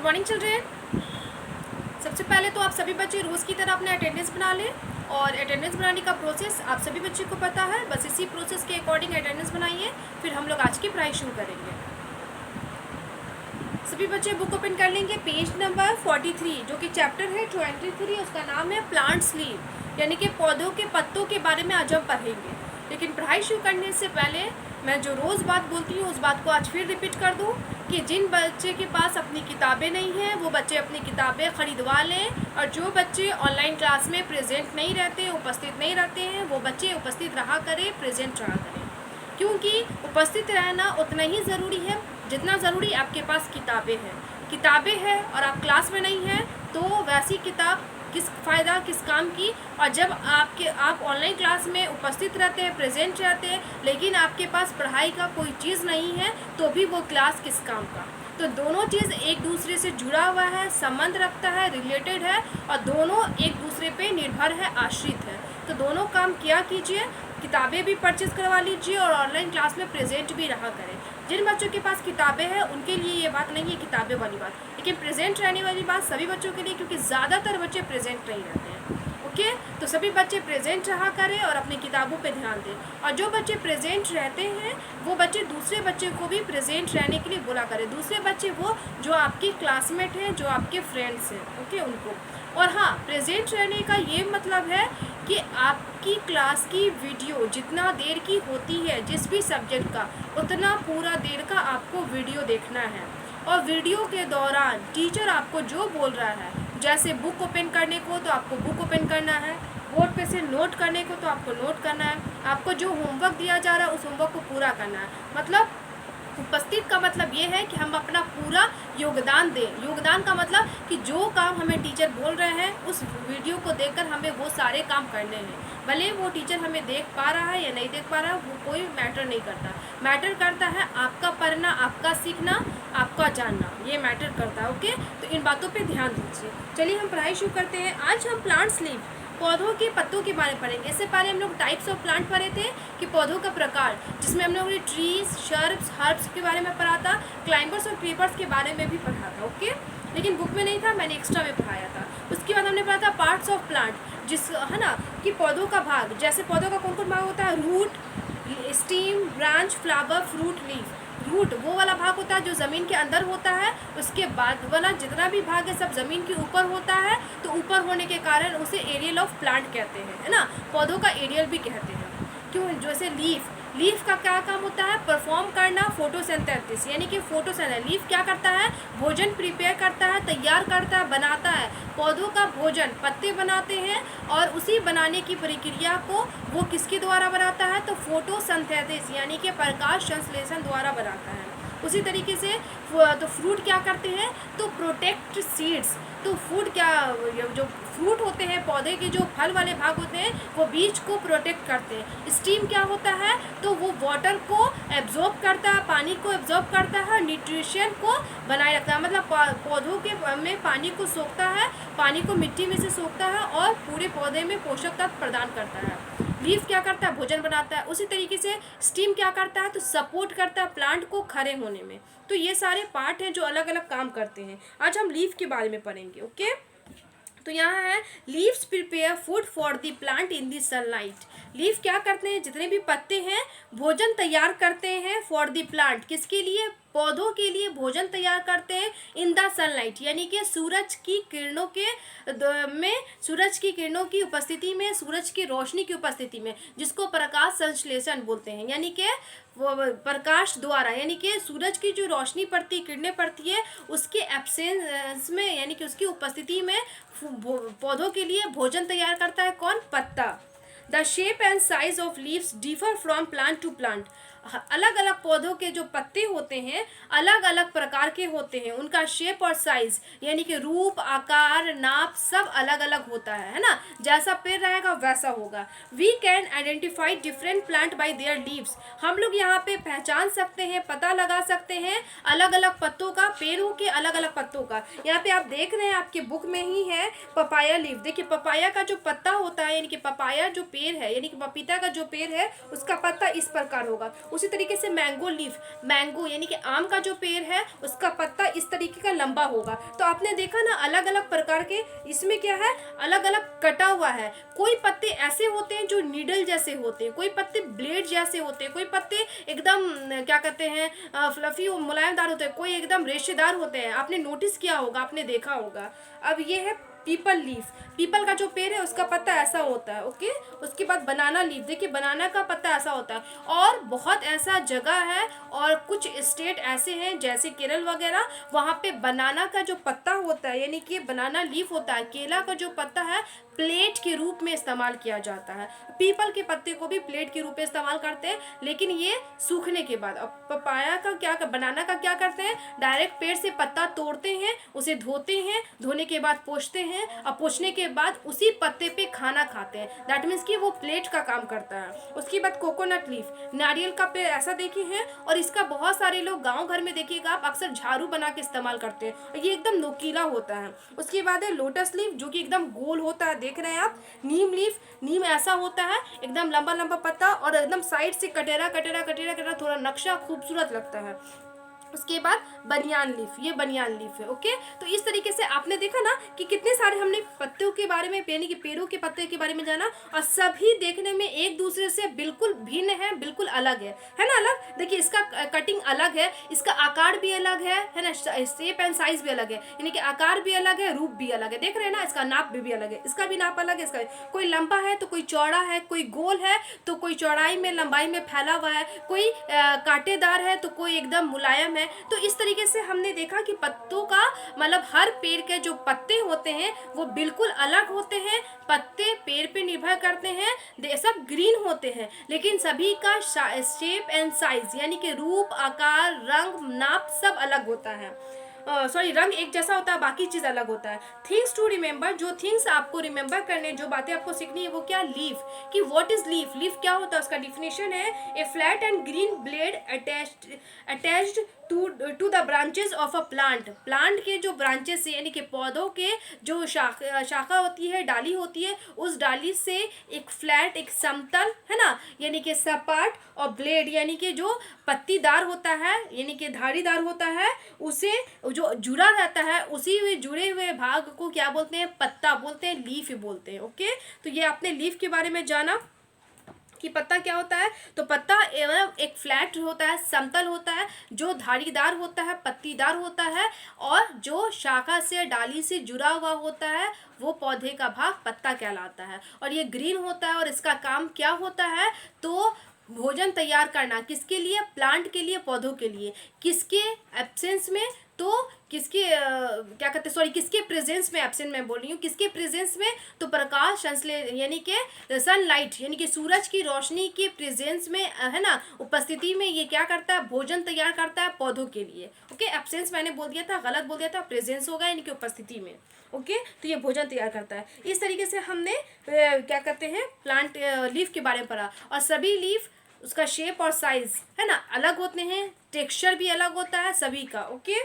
Morning children. सबसे पहले तो आप सभी बच्चे रोज़ की तरह अपने अटेंडेंस बना लें और अटेंडेंस बनाने का प्रोसेस आप सभी बच्चे को पता है। बस इसी प्रोसेस के अकॉर्डिंग अटेंडेंस बनाइए, फिर हम लोग आज की पढ़ाई शुरू करेंगे। सभी बच्चे बुक ओपन कर लेंगे पेज नंबर 43 जो कि चैप्टर है 23, उसका नाम है प्लांट्स लीफ, यानी कि पौधों के पत्तों के बारे में आज हम पढ़ेंगे। लेकिन पढ़ाई शुरू करने से पहले मैं जो रोज़ बात बोलती हूँ उस बात को आज फिर रिपीट कर दूँ कि जिन बच्चे के पास अपनी किताबें नहीं हैं वो बच्चे अपनी किताबें ख़रीदवा लें, और जो बच्चे ऑनलाइन क्लास में प्रेजेंट नहीं रहते, उपस्थित नहीं रहते हैं, वो बच्चे उपस्थित रहा करें, प्रेजेंट रहा करें, क्योंकि उपस्थित रहना उतना ही ज़रूरी है जितना ज़रूरी आपके पास किताबें हैं। किताबें हैं और आप क्लास में नहीं हैं तो वैसी किताब किस फ़ायदा, किस काम की। और जब आप ऑनलाइन क्लास में उपस्थित रहते हैं, प्रेजेंट रहते हैं, लेकिन आपके पास पढ़ाई का कोई चीज़ नहीं है तो भी वो क्लास किस काम का। तो दोनों चीज़ एक दूसरे से जुड़ा हुआ है, संबंध रखता है, रिलेटेड है, और दोनों एक दूसरे पे निर्भर है, आश्रित है। तो दोनों काम किया कीजिए, किताबें भी परचेज़ करवा लीजिए और ऑनलाइन क्लास में प्रेजेंट भी रहा करें। जिन बच्चों के पास किताबें हैं उनके लिए ये बात नहीं है किताबें वाली बात, लेकिन प्रेजेंट रहने वाली बात सभी बच्चों के लिए, क्योंकि ज़्यादातर बच्चे प्रेजेंट नहीं रहते हैं। ओके, तो सभी बच्चे प्रेजेंट रहा करें और अपनी किताबों पे ध्यान दें। और जो बच्चे प्रेजेंट रहते हैं वो बच्चे दूसरे बच्चे को भी प्रेजेंट रहने के लिए बोला करें। दूसरे बच्चे वो जो आपके क्लासमेट हैं, जो आपके फ्रेंड्स हैं, ओके, उनको। और हाँ, प्रेजेंट रहने का ये मतलब है कि आपकी क्लास की वीडियो जितना देर की होती है जिस भी सब्जेक्ट का, उतना पूरा देर का आपको वीडियो देखना है। और वीडियो के दौरान टीचर आपको जो बोल रहा है, जैसे बुक ओपन करने को तो आपको बुक ओपन करना है, बोर्ड पे से नोट करने को तो आपको नोट करना है, आपको जो होमवर्क दिया जा रहा है उस होमवर्क को पूरा करना है। मतलब उपस्थित का मतलब ये है कि हम अपना पूरा योगदान दें। योगदान का मतलब कि जो काम हमें टीचर बोल रहे हैं उस वीडियो को देखकर हमें वो सारे काम करने हैं। भले वो टीचर हमें देख पा रहा है या नहीं देख पा रहा है, वो कोई मैटर नहीं करता। मैटर करता है आपका पढ़ना, आपका सीखना, आपका जानना, ये मैटर करता है। ओके, तो इन बातों पे ध्यान दीजिए। चलिए हम पढ़ाई शुरू करते हैं। आज हम प्लांट्स लीफ, पौधों के पत्तों के बारे में पढ़ेंगे। इससे पहले हम लोग टाइप्स ऑफ प्लांट पढ़े थे कि पौधों का प्रकार, जिसमें हम लोगों ने ट्रीज, शर्ब्स, हर्ब्स के बारे में पढ़ा था, क्लाइंबर्स और क्रीपर्स के बारे में भी पढ़ा था। ओके, लेकिन बुक में नहीं था, मैंने एक्स्ट्रा में पढ़ाया था। उसके बाद हमने पढ़ा था पार्ट्स ऑफ प्लांट, जिस है ना कि पौधों का भाग, जैसे पौधों का कौन कौन भाग होता है, root, stem, branch, flower, fruit, leaf. Root वो वाला भाग होता है जो ज़मीन के अंदर होता है, उसके बाद वाला जितना भी भाग है सब ज़मीन के ऊपर होता है, तो ऊपर होने के कारण उसे एरियल ऑफ प्लांट कहते हैं, है ना। पौधों का एरियल भी कहते हैं। क्यों? जैसे लीफ, लीफ का क्या काम होता है, परफॉर्म करना, फोटोसिंथेसिस, यानी कि फोटोसिंथेसिस। लीफ क्या करता है, भोजन प्रिपेयर करता है, तैयार करता है, बनाता है। पौधों का भोजन पत्ते बनाते हैं और उसी बनाने की प्रक्रिया को वो किसके द्वारा बनाता है, तो फोटोसिंथेसिस यानी कि प्रकाश संश्लेषण द्वारा बनाता है। उसी तरीके से तो फ्रूट क्या करते हैं, तो प्रोटेक्ट सीड्स। तो फूड क्या, जो फ्रूट होते हैं, पौधे के जो फल वाले भाग होते हैं वो बीज को प्रोटेक्ट करते हैं। स्टीम क्या होता है, तो वो वाटर को एब्जॉर्ब करता है, पानी को एब्जॉर्ब करता है, न्यूट्रिशन को बनाए रखता है। मतलब पौधों के में पानी को सोखता है, पानी को मिट्टी में से सोखता है और पूरे पौधे में पोषक तत्व प्रदान करता है। लीफ क्या करता है, भोजन बनाता है। उसी तरीके से स्टीम क्या करता है, तो सपोर्ट करता है प्लांट को खड़े होने में। तो ये सारे पार्ट हैं जो अलग अलग काम करते हैं। आज हम लीफ के बारे में पढ़ेंगे। ओके, तो यहाँ है leaves prepare food for the plant in the sunlight. Leaf क्या करते हैं, जितने भी पत्ते हैं भोजन तैयार करते हैं फॉर द प्लांट, किसके लिए, पौधों के लिए भोजन तैयार करते हैं इन द सनलाइट, यानी कि सूरज की किरणों के में, सूरज की किरणों की उपस्थिति में, सूरज की रोशनी की उपस्थिति में, जिसको प्रकाश संश्लेषण बोलते हैं। यानी कि वो प्रकाश द्वारा, यानी कि सूरज की जो रोशनी पड़ती, किरणें पड़ती है, उसके एब्सेंस में, यानी कि उसकी उपस्थिति में पौधों के लिए भोजन तैयार करता है कौन, पत्ता। The shape and size of leaves differ from plant to plant. अलग अलग पौधों के जो पत्ते होते हैं अलग अलग प्रकार के होते हैं, उनका शेप और साइज यानी कि रूप, आकार, नाप सब अलग अलग होता है ना। जैसा पेड़ रहेगा वैसा होगा। We can identify different plant by their leaves. हम लोग यहाँ पे पहचान सकते हैं, पता लगा सकते हैं अलग अलग पत्तों का, पेड़ों के अलग अलग पत्तों का। यहाँ पे आप देख रहे हैं, आपके बुक में ही है पपाया लीफ। देखिए पपाया का जो पत्ता होता है, यानी कि पपाया जो पेड़ है, यानी कि पपीता का जो पेड़ है उसका पत्ता इस प्रकार होगा। उसी तरीके से मैंगो लीफ, मैंगो यानी कि आम का जो पेड़ है उसका पत्ता इस तरीके का लंबा होगा। तो आपने देखा ना अलग अलग प्रकार के, इसमें क्या है अलग अलग कटा हुआ है। कोई पत्ते ऐसे होते हैं जो नीडल जैसे होते हैं, कोई पत्ते ब्लेड जैसे होते हैं, कोई पत्ते एकदम क्या कहते हैं फ्लफी और मुलायमदार होते हैं, कोई एकदम रेशेदार होते हैं। आपने नोटिस किया होगा, आपने देखा होगा। अब ये है पीपल लीफ, पीपल का जो पेड़ है उसका पत्ता ऐसा होता है। ओके, उसके बाद बनाना लीफ, देखिए बनाना का पत्ता ऐसा होता है। और बहुत ऐसा जगह है और कुछ स्टेट ऐसे हैं जैसे केरल वगैरह, वहाँ पे बनाना का जो पत्ता होता है यानी कि बनाना लीफ होता है, केला का जो पत्ता है प्लेट के रूप में इस्तेमाल किया जाता है। पीपल के पत्ते को भी प्लेट के रूप में इस्तेमाल करते हैं, लेकिन ये सूखने के बाद। अब पपाया का क्या, बनाना का क्या करते हैं, डायरेक्ट पेड़ से पत्ता तोड़ते हैं, उसे धोते हैं, धोने के बाद पोंछते हैं, और पोंछने के बाद उसी पत्ते पे खाना खाते हैं। दैट मीन्स कि वो प्लेट का काम करता है। उसके बाद कोकोनट लीफ, नारियल का पेड़ ऐसा देखे हैं, और इसका बहुत सारे लोग गाँव घर में देखिएगा आप अक्सर झाड़ू बना के इस्तेमाल करते हैं, और ये एकदम नोकीला होता है। उसके बाद है लोटस लीफ जो कि एकदम गोल होता है, देख रहे हैं आप। नीम लीफ, नीम ऐसा होता है एकदम लंबा लंबा पत्ता और एकदम साइड से कटेरा कटेरा कटेरा कटेरा, थोड़ा नक्शा खूबसूरत लगता है। उसके बाद बनियान लीफ, ये बनियान लीफ है। ओके, तो इस तरीके से आपने देखा ना कि कितने सारे हमने पत्तों के बारे में, यानी कि पेड़ों के पत्ते के बारे में जाना, और सभी देखने में एक दूसरे से बिल्कुल भिन्न है, बिल्कुल अलग है ना। अलग देखिए, इसका कटिंग अलग है, इसका आकार भी अलग है ना, शेप एंड साइज भी अलग है, यानी कि आकार भी अलग है, रूप भी अलग है। देख रहे हैं ना, इसका नाप भी अलग है, इसका भी नाप अलग है। इसका कोई लंबा है तो कोई चौड़ा है, कोई गोल है तो कोई चौड़ाई में लंबाई में फैला हुआ है, कोई कांटेदार है तो कोई एकदम मुलायम है। तो इस तरीके से हमने देखा कि पत्तों का मतलब हर पेड़ के जो पत्ते होते हैं वो बिल्कुल अलग होते हैं। पत्ते पेड़ पे निर्भर करते हैं, सब ग्रीन होते हैं, लेकिन सभी का शेप एंड साइज यानी कि रूप, आकार, रंग, नाप सब अलग होता है। रंग एक जैसा होता है, बाकी चीज अलग होता है। थिंग्स टू रिमेंबर, जो थिंग्स आपको रिमेंबर करने, जो बातें आपको सीखनी है वो क्या, लीफ, कि व्हाट इज लीफ, लीफ क्या होता है, उसका डिफिनेशन है a flat and green blade attached to the branches of a plant, plant के जो ब्रांचेस है यानी कि पौधों के जो शाखा होती है, डाली होती है, उस डाली से एक फ्लैट, एक समतल है ना, यानी कि सपाट, और ब्लेड यानी कि जो पत्तीदार होता है यानी कि धारीदार होता है, उसे जो जुड़ा रहता है, उसी में जुड़े हुए भाग को क्या बोलते हैं, पत्ता बोलते हैं, लीफ बोलते हैं। ओके, तो ये आपने लीफ के बारे में जाना कि पत्ता क्या होता है। तो पत्ता एक फ्लैट होता है, समतल होता है, जो धारीदार होता है, पत्तीदार होता है, और जो शाखा से, डाली से जुड़ा हुआ होता है, वो पौधे का भाग पत्ता कहलाता है। और ये ग्रीन होता है, और इसका काम क्या होता है, तो भोजन तैयार करना, किसके लिए, प्लांट के लिए, पौधों के लिए। किसके एब्सेंस में, तो किसके क्या कहते हैं, किसके प्रेजेंस में, एब्सेंट में बोल रही हूँ, किसके प्रेजेंस में, तो प्रकाश संश्लेषण यानी कि सनलाइट यानी कि सूरज की रोशनी के प्रेजेंस में है ना, उपस्थिति में ये क्या करता है, भोजन तैयार करता है पौधों के लिए। ओके, एब्सेंस मैंने बोल दिया था, गलत बोल दिया था, प्रेजेंस होगा यानी कि उपस्थिति में। ओके, तो ये भोजन तैयार करता है। इस तरीके से हमने क्या कहते हैं, प्लांट लीफ के बारे में पढ़ा, और सभी लीफ उसका शेप और साइज है ना अलग होते हैं, टेक्सचर भी अलग होता है सभी का। ओके,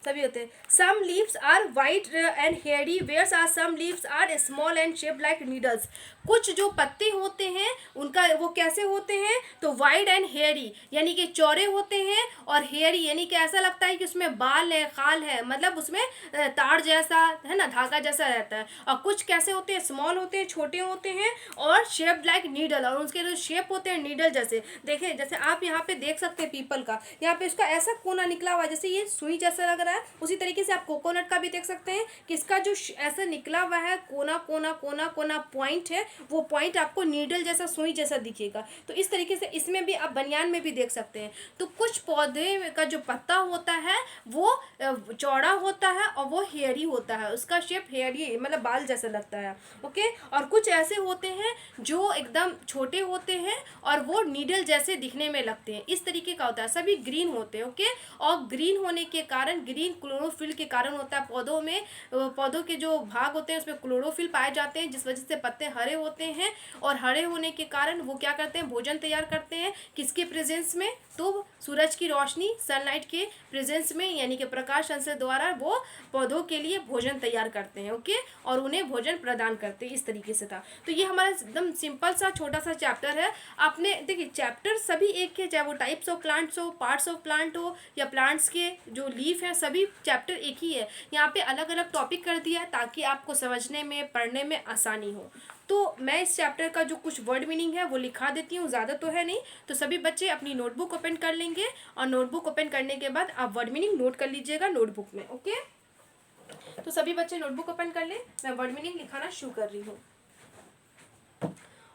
सभी होते हैं। Some leaves are white and hairy, whereas are some leaves are small and shaped like needles. कुछ जो पत्ते होते हैं उनका वो कैसे होते हैं, तो वाइड एंड हेयरी यानी कि चौड़े होते हैं, और हेयरी यानी कि ऐसा लगता है कि उसमें बाल है, खाल है, मतलब उसमें तार जैसा है ना, धागा जैसा रहता है। और कुछ कैसे होते हैं, स्मॉल होते हैं, छोटे होते हैं, और शेप्ड लाइक नीडल, और उसके जो शेप होते हैं नीडल जैसे। देखिए जैसे आप यहाँ पे देख सकते हैं पीपल का, यहाँ पे उसका ऐसा कोना निकला हुआ है जैसे ये सुई जैसा लग रहा है। उसी तरीके से आप कोकोनट का भी देख सकते हैं कि इसका जो ऐसा निकला हुआ है कोना कोना कोना कोना पॉइंट है, वो पॉइंट आपको नीडल जैसा, सुई जैसा दिखेगा। तो इस तरीके से इसमें भी आप बनियान में भी देख सकते हैं। तो कुछ पौधे का जो पत्ता होता है वो चौड़ा होता है और वो हेयरी होता है, उसका शेप हेयरी मतलब बाल जैसा लगता है। ओके, और कुछ ऐसे होते हैं जो एकदम छोटे होते हैं और वो नीडल जैसे दिखने में लगते हैं। इस तरीके का होता है। सभी ग्रीन होते हैं। ओके, और ग्रीन होने के कारण ग्रीन प्रोटीन क्लोरोफिल के कारण होता है। पौधों में पौधों के जो भाग होते हैं उसमें क्लोरोफिल पाए जाते हैं, जिस वजह से पत्ते हरे होते हैं, और हरे होने के कारण वो क्या करते हैं, भोजन तैयार करते हैं। किसके प्रेजेंस में, तो सूरज की रोशनी, सनलाइट के प्रेजेंस में, यानी कि प्रकाश संश्लेषण द्वारा वो पौधों के लिए भोजन तैयार करते हैं। ओके, और उन्हें भोजन प्रदान करते हैं। इस तरीके से था। तो ये हमारा एकदम सिंपल सा छोटा सा चैप्टर है। आपने देखिए चैप्टर सभी एक के, चाहे वो टाइप्स ऑफ प्लांट्स हो, पार्ट्स ऑफ प्लांट हो, या प्लांट्स के जो लीफ है, सभी चैप्टर एक ही है। यहाँ पे अलग अलग टॉपिक कर दिया है ताकि आपको समझने में, पढ़ने में आसानी हो। तो मैं इस चैप्टर का जो कुछ वर्ड मीनिंग है वो लिखा देती हूँ, ज़्यादा तो है नहीं। तो सभी बच्चे अपनी नोटबुक ओपन कर लेंगे, और नोटबुक ओपन करने के बाद आप वर्ड मीनिंग नोट कर लीजिएगा नोटबुक में। ओके, तो सभी बच्चे नोटबुक ओपन कर लें, मैं वर्ड मीनिंग लिखाना शुरू कर रही हूँ।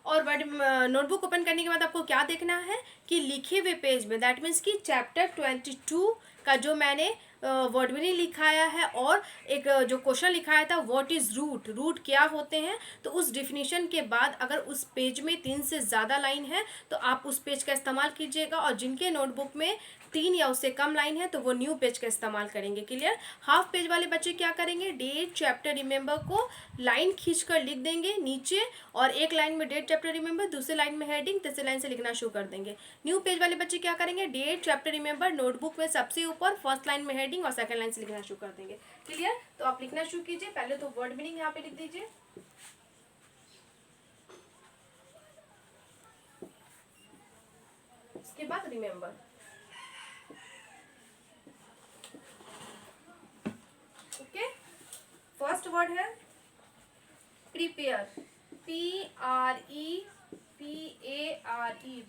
और वर्ड नोटबुक ओपन करने के बाद आपको क्या देखना है कि लिखे हुए पेज में, दैट मीन्स कि चैप्टर 22 का जो मैंने वर्ड मीनिंग लिखाया है, और एक जो क्वेश्चन लिखाया था व्हाट इज़ रूट, रूट क्या होते हैं, तो उस डिफिनीशन के बाद अगर उस पेज में 3 से ज़्यादा लाइन है तो आप उस पेज का इस्तेमाल कीजिएगा, और जिनके नोटबुक में 3 या उससे कम लाइन है तो वो न्यू पेज का इस्तेमाल करेंगे। क्लियर। हाफ पेज वाले बच्चे क्या करेंगे, डेट चैप्टर रिमेंबर को लाइन खींचकर लिख देंगे नीचे, और एक लाइन में डेट चैप्टर रिमेंबर, दूसरी लाइन में हेडिंग, तीसरी लाइन से लिखना शुरू कर देंगे। न्यू पेज वाले बच्चे क्या करेंगे, डेट चैप्टर रिमेंबर नोटबुक में सबसे ऊपर फर्स्ट लाइन में हेडिंग और सेकंड लाइन से लिखना शुरू कर देंगे। क्लियर। तो आप लिखना शुरू कीजिए। पहले तो वर्ड मीनिंग यहाँ पे लिख दीजिए, उसके बाद रिमेंबर। ओके, फर्स्ट वर्ड है प्रिपेयर, PREPARE,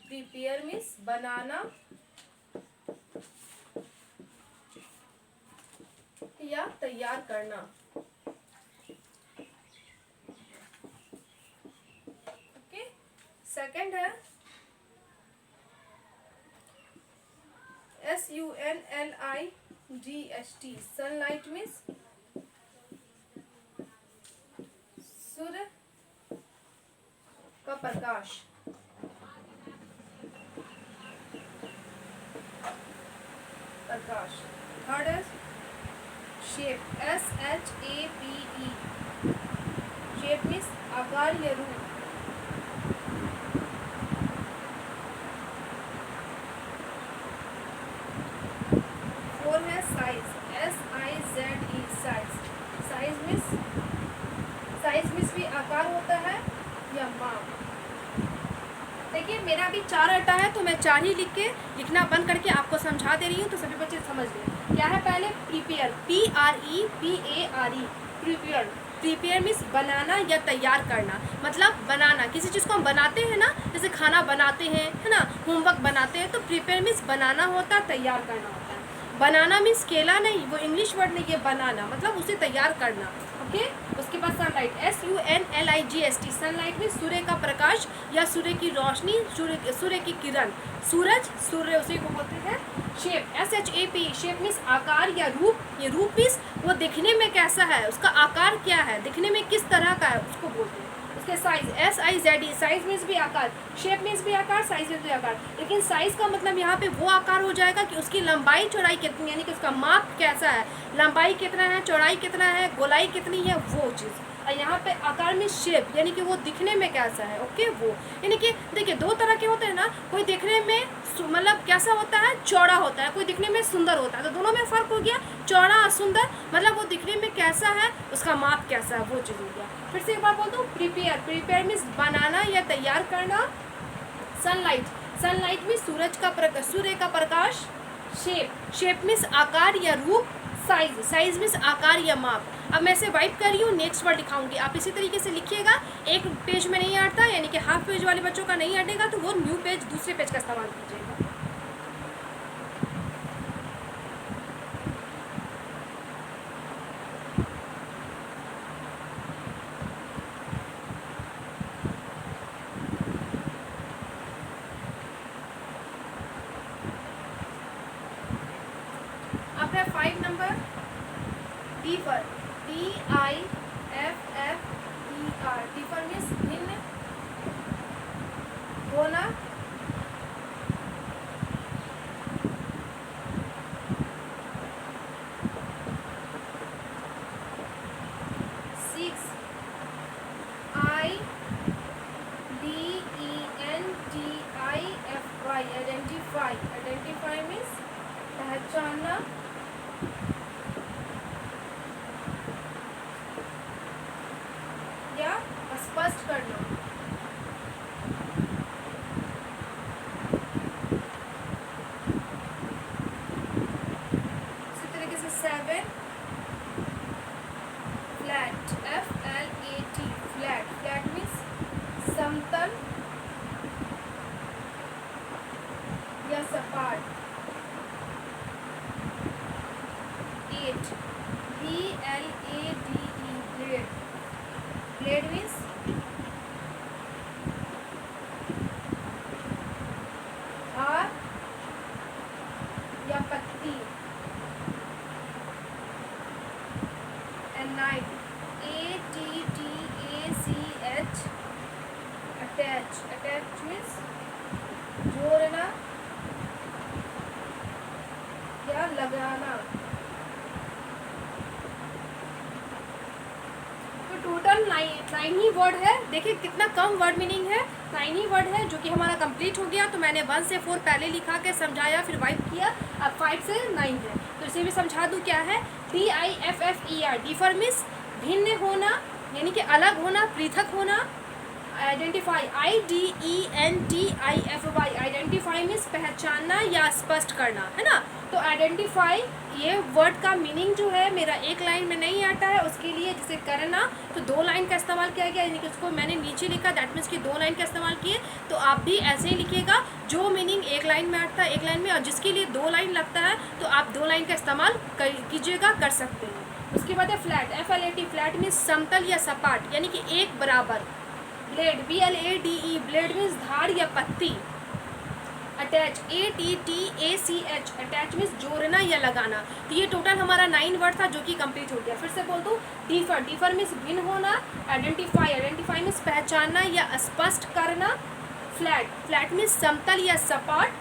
प्रिपेयर मीन्स बनाना या तैयार करना। ओके, सेकंड है SUNLIGHT, सनलाइट मीन्स सूर्य का प्रकाश। प्रकाश। थर्ड है शेप, SHAPE, शेप मीन्स आकार या रूप। फोर है size, SIZE, size. Size means भी आकार होता है या माप। देखिए मेरा अभी 4 अटा है तो मैं 4 ही लिख के लिखना बंद करके आपको समझा दे रही हूँ, तो सभी बच्चे समझ लें। क्या है पहले, prepare, PREPARE, prepare. Prepare means बनाना या तैयार करना, मतलब बनाना, किसी चीज़ को हम बनाते हैं ना, जैसे खाना बनाते हैं, है ना, होमवर्क बनाते हैं, तो प्रिपेयर मीन्स बनाना होता है, तैयार करना होता है। बनाना मीन्स केला नहीं, वो इंग्लिश वर्ड नहीं है, बनाना मतलब उसे तैयार करना। ओके, उसके बाद सनलाइट, SUNLIGHT, सनलाइट में सूर्य का प्रकाश या सूर्य की रोशनी, सूर्य की किरण। सूरज, सूर्य उसी को बोलते हैं। शेप, SHAPE, शेप मीन्स आकार या रूप। ये रूप मीन्स वो दिखने में कैसा है, उसका आकार क्या है, दिखने में किस तरह का है, उसको बोलते हैं। उसके साइज, SIZE, साइज मीन्स भी आकार, शेप मीन्स भी आकार, साइज मीन्स भी आकार। लेकिन साइज का मतलब यहाँ पे वो आकार हो जाएगा कि उसकी लंबाई चौड़ाई कितनी, यानी कि उसका माप कैसा है, लंबाई कितना है, चौड़ाई कितना है, गोलाई कितनी है, वो चीज़। और यहाँ पे आकार में शेप, यानी कि वो दिखने में कैसा है। ओके, वो यानी कि देखिए 2 तरह के होते हैं ना, कोई दिखने में मतलब कैसा होता है, चौड़ा होता है, कोई दिखने में सुंदर होता है, तो दोनों में फ़र्क हो गया। चौड़ा और सुंदर मतलब वो दिखने में कैसा है, उसका माप कैसा है, वो चीज़ हो गया। फिर से एक बार बोलता हूँ, प्रिपेयर मीन्स बनाना या तैयार करना। सनलाइट मीन्स सूर्य का प्रकाश। शेप मीन्स आकार या रूप। साइज मीन्स आकार या माप। अब मैं इसे वाइप कर रही हूँ, नेक्स्ट वर्ड दिखाऊंगी, आप इसी तरीके से लिखिएगा। एक पेज में नहीं आता, यानी कि हाफ पेज वाले बच्चों का नहीं अटेगा, तो वो न्यू पेज, दूसरे पेज का इस्तेमाल कीजिएगा। अब है 5 number, differ, DIFFER, differ means भिन्न होना। आइडेंटिफाई मीन्स पहचानना या स्पष्ट करना। इसी तरीके से 7 flat, FLAT flat, flat means समतल या सपाट। 8 BLADE ब्लेड, ब्लेड मीन्स धार या पत्ती। And 9 ATTACH attach, attach means जोड़ना या लगाना। तो टोटल 9 ही वर्ड है। देखिए कितना कम वर्ड मीनिंग है, 9 ही वर्ड है जो कि हमारा कंप्लीट हो गया। तो मैंने 1 से 4 पहले लिखा के समझाया, फिर वाइप किया, अब 5 से 9 है। तो इसे भी समझा दूँ क्या है। DIFFER, डिफर मीन्स भिन्न होना यानी कि अलग होना, पृथक होना। आइडेंटिफाई, IDENTIFY, आइडेंटिफाई मीन्स पहचानना या स्पष्ट करना, है ना। तो आइडेंटिफाई ये वर्ड का मीनिंग जो है मेरा एक लाइन में नहीं आता है, उसके लिए जैसे करना तो 2 लाइन का इस्तेमाल किया गया, यानी कि उसको मैंने नीचे लिखा, दैट मीन्स कि 2 लाइन का इस्तेमाल किए। तो आप भी ऐसे ही लिखिएगा, जो मीनिंग एक लाइन में आता है एक लाइन में, और जिसके लिए 2 लाइन लगता है तो आप 2 लाइन का इस्तेमाल कीजिएगा, कर सकते हैं। उसके बाद है फ्लैट, FLAT फ्लैट मीन्स समतल या सपाट यानी कि एक बराबर। ब्लेड, BLADE ब्लेड मीन्स धार या पत्ती। अटैच, ATTACH अटैच मीन्स जोड़ना या लगाना। तो ये टोटल हमारा 9 वर्ड था जो कि कंप्लीट हो गया। फिर से बोल दूँ, डिफर, डिफर मीन्स भिन्न होना। आइडेंटिफाई, आइडेंटिफाई मीन्स पहचानना या स्पष्ट करना। फ्लैट, फ्लैट मीन्स समतल या सपाट।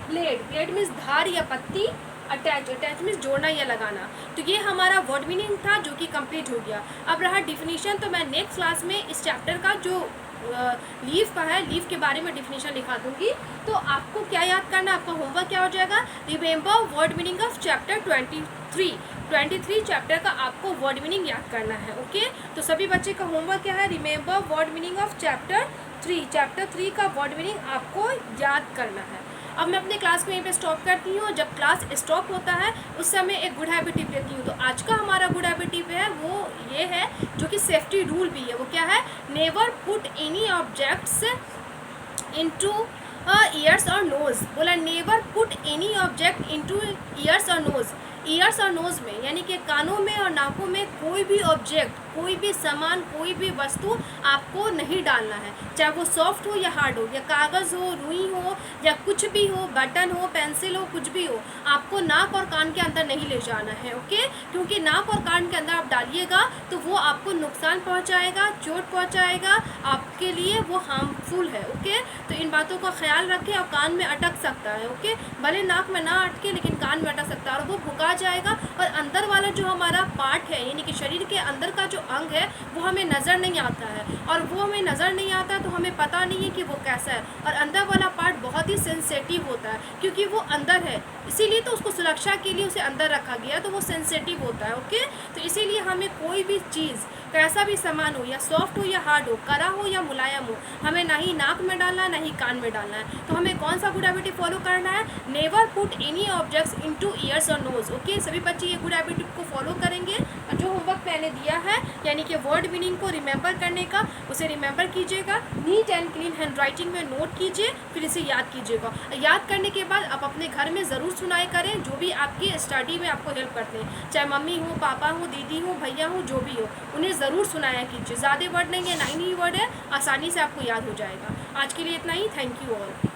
ब्लेड, ब्लेड मीन्स धार या पत्ती। अटैच, अटैच मीन्स जोड़ना या लगाना। तो ये हमारा वर्ड मीनिंग था जो कि कंप्लीट हो गया। अब रहा डिफिनीशन, तो मैं नेक्स्ट क्लास में इस चैप्टर का जो लीव का है, लीव के बारे में डिफिनीशन लिखा दूंगी। तो आपको क्या याद करना, आपका होमवर्क क्या हो जाएगा, remember word meaning of chapter 23 chapter का आपको वर्ड मीनिंग याद करना है। ओके, तो सभी बच्चे का होमवर्क क्या है, remember word meaning of chapter 3 का वर्ड मीनिंग आपको याद करना है। अब मैं अपने क्लास को यहीं पे स्टॉप करती हूँ। जब क्लास स्टॉप होता है उस समय एक गुड हैबिट टिप देती हूँ। तो आज का हमारा गुड हैबिट टिप है वो ये है, जो कि सेफ्टी रूल भी है। वो क्या है, never put any objects into years और नोज। बोला never put any object into years और नोज। ईयर्स और नोज में यानी कि कानों में और नाकों में कोई भी ऑब्जेक्ट, कोई भी सामान, कोई भी वस्तु आपको नहीं डालना है, चाहे वो सॉफ्ट हो या हार्ड हो, या कागज़ हो, रुई हो, या कुछ भी हो, बटन हो, पेंसिल हो, कुछ भी हो, आपको नाक और कान के अंदर नहीं ले जाना है। ओके, क्योंकि नाक और कान के अंदर आप डालिएगा तो वो आपको नुकसान पहुंचाएगा, चोट पहुंचाएगा, आपके लिए वो हार्मफुल है। ओके, तो इन बातों का ख्याल रखें। और कान में अटक सकता है, ओके, भले नाक में ना अटके लेकिन कान में अटक सकता है और वो भुका जाएगा। और अंदर वाला जो हमारा पार्ट है यानी कि शरीर के अंदर का जो अंग है वो हमें नज़र नहीं आता है, और वो हमें नज़र नहीं आता तो हमें पता नहीं है कि वो कैसा है। और अंदर वाला पार्ट बहुत ही सेंसिटिव होता है क्योंकि वो अंदर है, इसीलिए तो उसको सुरक्षा के लिए उसे अंदर रखा गया, तो वो सेंसिटिव होता है। ओके, तो इसीलिए हमें कोई भी चीज़, कैसा भी सामान हो, या सॉफ्ट हो या हार्ड हो, कड़ा हो या मुलायम हो, हमें ना ही नाक में डालना है ना ही कान में डालना है। तो हमें कौन सा गुड हैबिट फॉलो करना है, never put any objects into years और नोज। ओके, सभी बच्चे ये गुड हैबिट को फॉलो करेंगे। और जो होमवर्क मैंने दिया है यानी कि वर्ड मीनिंग को रिमेंबर करने का, उसे रिमेंबर कीजिएगा, neat and clean hand writing में नोट कीजिए, फिर इसे याद कीजिएगा। याद करने के बाद आप अपने घर में ज़रूर सुनाए करें, जो भी आपकी स्टडी में आपको हेल्प करते हैं, चाहे मम्मी हो, पापा हो, दीदी हो, भैया हो, जो भी हो, उन्हें ज़रूर सुनाया कीजिए। ज़्यादा वर्ड नहीं है, 9 ही वर्ड है, आसानी से आपको याद हो जाएगा। आज के लिए इतना ही, थैंक यू ऑल।